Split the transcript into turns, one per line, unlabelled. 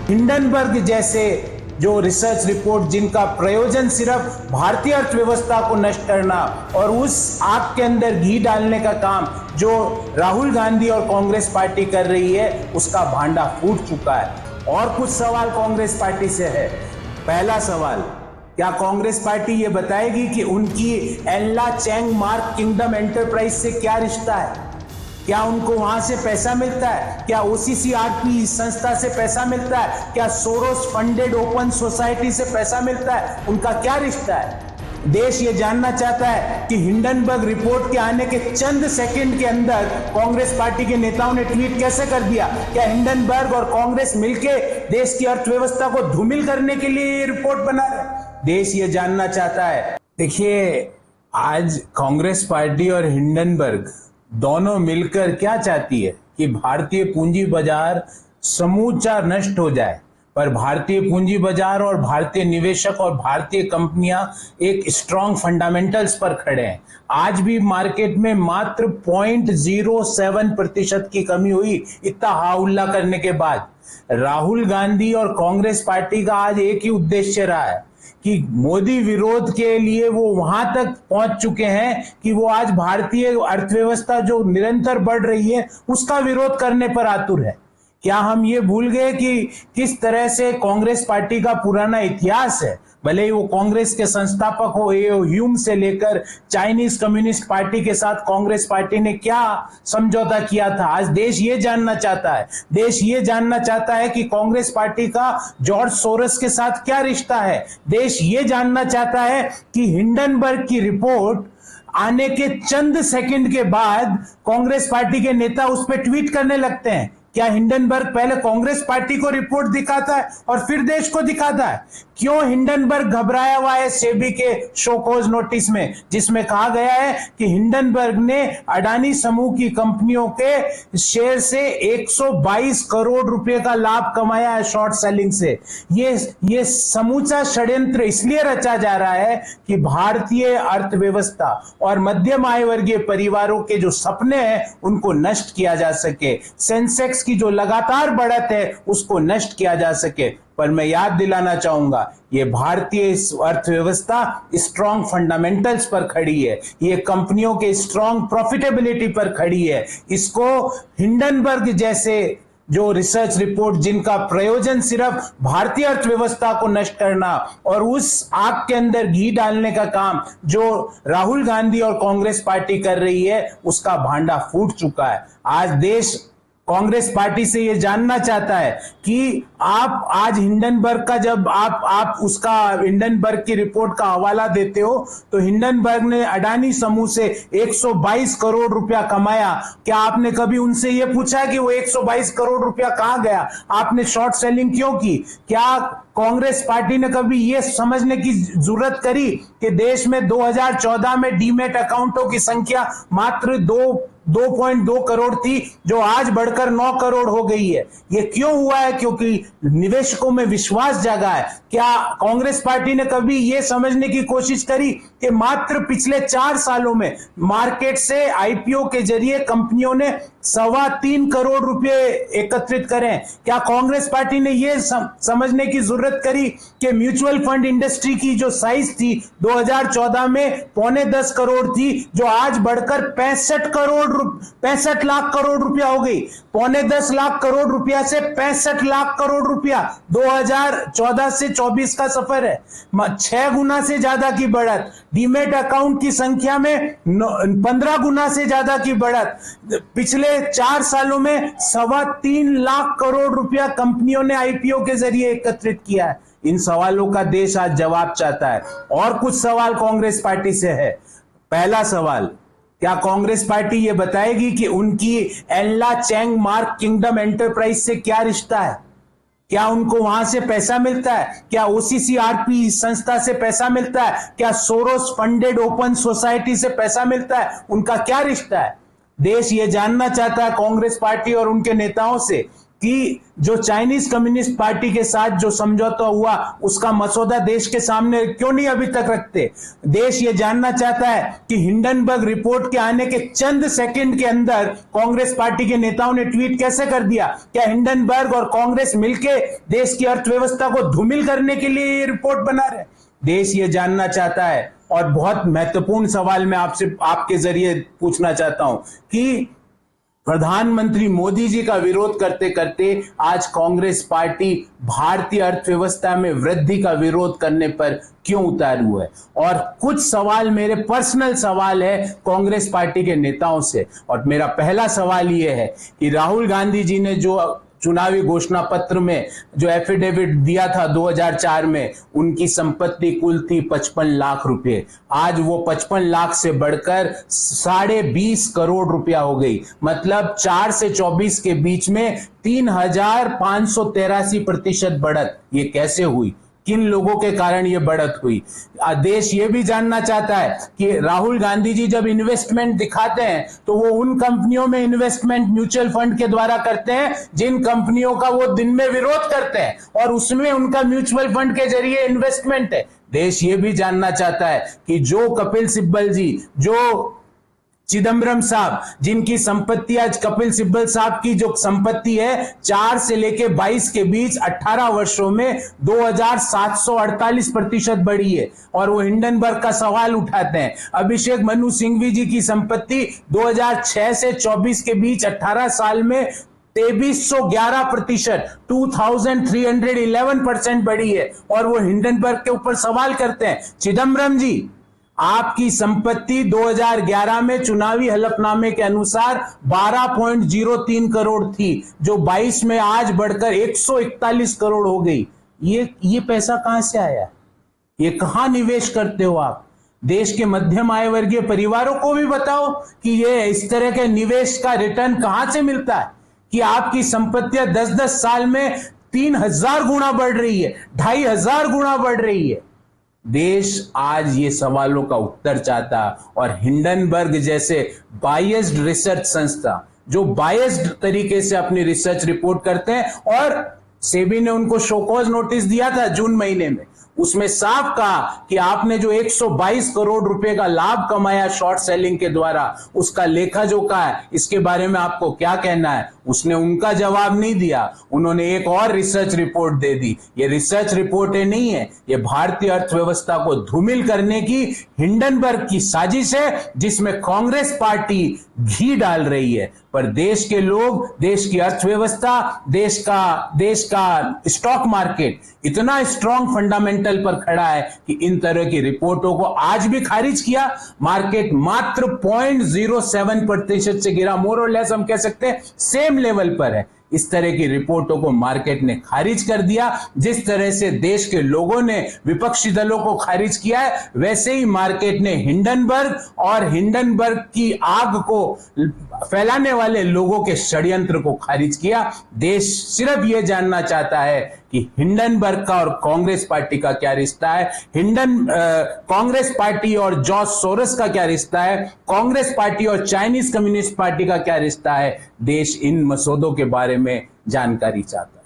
Hindenburg जैसे जो research report जिनका प्रयोजन सिर्फ भारतीय अर्थव्यवस्था को नष्ट करना और उस आग के अंदर घी डालने का काम जो राहुल गांधी और कांग्रेस पार्टी कर रही है, उसका भांडा फूट चुका है। और कुछ सवाल कांग्रेस पार्टी से है। पहला सवाल, क्या कांग्रेस पार्टी ये बताएगी कि उनकी एनला चैंग मार्क किंगडम एंटरप्राइज से क्या रिश्ता है? क्या उनको वहां से पैसा मिलता है? क्या ओसीसीआरपी संस्था से पैसा मिलता है? क्या सोरोस फंडेड ओपन सोसाइटी से पैसा मिलता है? उनका क्या रिश्ता है? देश ये जानना चाहता है कि हिंडनबर्ग रिपोर्ट के आने के चंद सेकंड के अंदर कांग्रेस पार्टी के नेताओं ने ट्वीट कैसे कर दिया? क्या हिंडनबर्ग और कांग्रेस मिलके देश की अर्थव्यवस्था को धूमिल करने के लिए ये रिपोर्ट बना रहे? देश ये जानना चाहता है। देखिए, आज कांग्रेस पार्टी और हिंडनबर्ग दोनों मिलकर क्या चाहती है कि भारतीय पूंजी बाजार समूचा नष्ट हो जाए, पर भारतीय पूंजी बाजार और भारतीय निवेशक और भारतीय कंपनियां एक स्ट्रॉन्ग फंडामेंटल्स पर खड़े हैं। आज भी मार्केट में मात्र 0.07% की कमी हुई, इतना हाउल्ला करने के बाद। राहुल गांधी और कांग्रेस पार्टी का आज एक ही उद्देश्य रहा है कि मोदी विरोध के लिए वो वहां तक पहुंच चुके हैं कि वो आज भारतीय अर्थव्यवस्था जो निरंतर बढ़ रही है उसका विरोध करने पर आतुर है। क्या हम ये भूल गए कि किस तरह से कांग्रेस पार्टी का पुराना इतिहास है? भले ही वो कांग्रेस के संस्थापक हो ह्यूम से लेकर चाइनीज कम्युनिस्ट पार्टी के साथ कांग्रेस पार्टी ने क्या समझौता किया था, आज देश ये जानना चाहता है। देश ये जानना चाहता है कि कांग्रेस पार्टी का जॉर्ज सोरस के साथ क्या रिश्ता है। देश ये जानना चाहता है कि हिंडनबर्ग की रिपोर्ट आने के चंद सेकंड के बाद कांग्रेस पार्टी के नेता उस पर ट्वीट करने लगते हैं। क्या हिंडनबर्ग पहले कांग्रेस पार्टी को रिपोर्ट दिखाता है और फिर देश को दिखाता है? क्यों हिंडनबर्ग घबराया हुआ है सेबी के शोकॉज नोटिस में, जिसमें कहा गया है कि हिंडनबर्ग ने अडानी समूह की कंपनियों के शेयर से 122 करोड़ रुपए का लाभ कमाया है शॉर्ट सेलिंग से। ये समूचा षड्यंत्र इसलिए रचा जा रहा है कि भारतीय अर्थव्यवस्था और मध्यम आय वर्गीय परिवारों के जो सपने हैं उनको नष्ट किया जा सके, सेंसेक्स की जो लगातार बढ़त है उसको नष्ट किया जा सके। पर मैं याद दिलाना चाहूंगा, ये भारतीय अर्थव्यवस्था स्ट्रॉन्ग फंडामेंटल्स पर खड़ी है, ये कंपनियों के स्ट्रॉन्ग प्रॉफिटेबिलिटी पर खड़ी है। इसको हिंडनबर्ग जैसे जो रिसर्च रिपोर्ट जिनका प्रयोजन सिर्फ भारतीय अर्थव्यवस्था को नष्ट करना और उस आग के अंदर घी डालने का काम जो राहुल गांधी और कांग्रेस पार्टी कर रही है, उसका भांडा फूट चुका है। आज देश कांग्रेस पार्टी से यह जानना चाहता है कि आप आज हिंडनबर्ग का जब आप उसका हिंडनबर्ग की रिपोर्ट का हवाला देते हो तो हिंडनबर्ग ने अडानी समूह से 122 करोड़ रुपया कमाया। क्या आपने कभी उनसे यह पूछा कि वो 122 करोड़ रुपया कहां गया? आपने शॉर्ट सेलिंग क्यों की? क्या कांग्रेस पार्टी ने कभी यह समझने की जरूरत करी कि देश में 2014 में डीमैट अकाउंटों की संख्या मात्र 2.2 करोड़ थी, जो आज बढ़कर 9 करोड़ हो गई है? ये क्यों हुआ है? क्योंकि निवेशकों में विश्वास जागा है। क्या कांग्रेस पार्टी ने कभी यह समझने की कोशिश करी कि मात्र पिछले 4 सालों में मार्केट से आईपीओ के जरिए कंपनियों ने 3.25 करोड़ रुपए एकत्रित करें? क्या कांग्रेस पार्टी ने यह समझने की जरूरत करी कि म्यूचुअल फंड इंडस्ट्री की जो साइज थी 2014 में 9.25 करोड़ थी, जो आज बढ़कर 65 लाख करोड़ रुपया हो गई? 9.25 लाख करोड़ रुपया से 65 लाख करोड़ रुपया 2014 से 24 का सफर है। 6 गुना से ज्यादा की बढ़त। डीमेट अकाउंट की संख्या में 15 गुना से ज्यादा की बढ़त। पिछले 4 सालों में 3.25 लाख करोड़ रुपया कंपनियों ने आईपीओ के जरिए एकत्रित किया है। इन सवालों का देश आज जवाब चाहता है। और कुछ सवाल कांग्रेस पार्टी से है। पहला सवाल, क्या कांग्रेस पार्टी ये बताएगी कि उनकी एनला चैंग मार्क किंगडम एंटरप्राइज से क्या रिश्ता है? क्या उनको वहां से पैसा मिलता है? क्या ओसीसीआरपी संस्था से पैसा मिलता है? क्या सोरोस फंडेड ओपन सोसाइटी से पैसा मिलता है? उनका क्या रिश्ता है? देश ये जानना चाहता है कांग्रेस पार्टी और उनके नेताओं से कि जो चाइनीज कम्युनिस्ट पार्टी के साथ जो समझौता हुआ उसका मसौदा देश के सामने क्यों नहीं अभी तक रखते? देश ये जानना चाहता है कि हिंडनबर्ग रिपोर्ट के आने के चंद सेकंड के अंदर कांग्रेस पार्टी के नेताओं ने ट्वीट कैसे कर दिया? क्या हिंडनबर्ग और कांग्रेस मिलकर देश की अर्थव्यवस्था को धूमिल करने के लिए ये रिपोर्ट बना रहे? देश ये जानना चाहता है। और बहुत महत्वपूर्ण सवाल मैं आपसे आपके जरिए पूछना चाहता हूं कि प्रधानमंत्री मोदी जी का विरोध करते करते आज कांग्रेस पार्टी भारतीय अर्थव्यवस्था में वृद्धि का विरोध करने पर क्यों उतारू हुआ है? और कुछ सवाल मेरे पर्सनल सवाल है कांग्रेस पार्टी के नेताओं से। और मेरा पहला सवाल यह है कि राहुल गांधी जी ने जो चुनावी घोषणा पत्र में जो एफिडेविट दिया था 2004 में, उनकी संपत्ति कुल थी 55 लाख रुपए। आज वो 55 लाख से बढ़कर 20.5 करोड़ रुपया हो गई। मतलब 4 से 24 के बीच में 3,583% बढ़त। ये कैसे हुई? किन लोगों के कारण यह बढ़त हुई? देश यह भी जानना चाहता है कि राहुल गांधी जी जब इन्वेस्टमेंट दिखाते हैं तो वो उन कंपनियों में इन्वेस्टमेंट म्यूचुअल फंड के द्वारा करते हैं जिन कंपनियों का वो दिन में विरोध करते हैं, और उसमें उनका म्यूचुअल फंड के जरिए इन्वेस्टमेंट है। देश ये भी जानना चाहता है कि जो कपिल सिब्बल जी, जो चिदम्बरम साहब, जिनकी संपत्ति आज कपिल सिब्बल साहब की जो संपत्ति है 4 से लेके 22 के बीच 18 वर्षों में 2748% बढ़ी है, और वो हिंडनबर्ग का सवाल उठाते हैं। अभिषेक मनु सिंघवी जी की संपत्ति 2006 से 24 के बीच 18 साल में 2311%, 2311% बढ़ी है, और वो हिंडनबर्ग के ऊपर सवाल करते हैं। चिदम्बरम जी, आपकी संपत्ति 2011 में चुनावी हलफनामे के अनुसार 12.03 करोड़ थी, जो 22 में आज बढ़कर 141 करोड़ हो गई। ये पैसा कहां से आया? ये कहां निवेश करते हो आप? देश के मध्यम आय वर्गीय परिवारों को भी बताओ कि ये इस तरह के निवेश का रिटर्न कहां से मिलता है कि आपकी संपत्तियां 10-10 साल में 3000 गुना बढ़ रही है, 2500 गुना बढ़ रही है। देश आज ये सवालों का उत्तर चाहता, और हिंडनबर्ग जैसे बायस्ड रिसर्च संस्था जो बायस्ड तरीके से अपनी रिसर्च रिपोर्ट करते हैं, और सेबी ने उनको शोकॉज नोटिस दिया था जून महीने में, उसमें साफ कहा कि आपने जो 122 करोड़ रुपए का लाभ कमाया शॉर्ट सेलिंग के द्वारा, उसका लेखा जोखा है, इसके बारे में आपको क्या कहना है? उसने उनका जवाब नहीं दिया, उन्होंने एक और रिसर्च रिपोर्ट दे दी। ये रिसर्च रिपोर्टें नहीं है, ये भारतीय अर्थव्यवस्था को धूमिल करने की हिंडनबर्ग की साजिश है, जिसमें कांग्रेस पार्टी घी डाल रही है। पर देश के लोग, देश की अर्थव्यवस्था, देश का स्टॉक मार्केट इतना स्ट्रॉन्ग फंडामेंटल पर खड़ा है कि इन तरह की रिपोर्टों को आज भी खारिज किया। मार्केट मात्र 0.07% से गिरा, मोर और लेस हम कह सकते हैं सेम लेवल पर है। इस तरह की रिपोर्टों को मार्केट ने खारिज कर दिया। जिस तरह से देश के लोगों ने विपक्षी दलों को खारिज किया है, वैसे ही मार्केट ने हिंडनबर्ग और हिंडनबर्ग की आग को फैलाने वाले लोगों के षड्यंत्र को खारिज किया। देश सिर्फ यह जानना चाहता है कि हिंडनबर्ग का और कांग्रेस पार्टी का क्या रिश्ता है, कांग्रेस पार्टी और जॉर्ज सोरोस का क्या रिश्ता है, कांग्रेस पार्टी और चाइनीज कम्युनिस्ट पार्टी का क्या रिश्ता है। देश इन मसौदों के बारे में जानकारी चाहता है।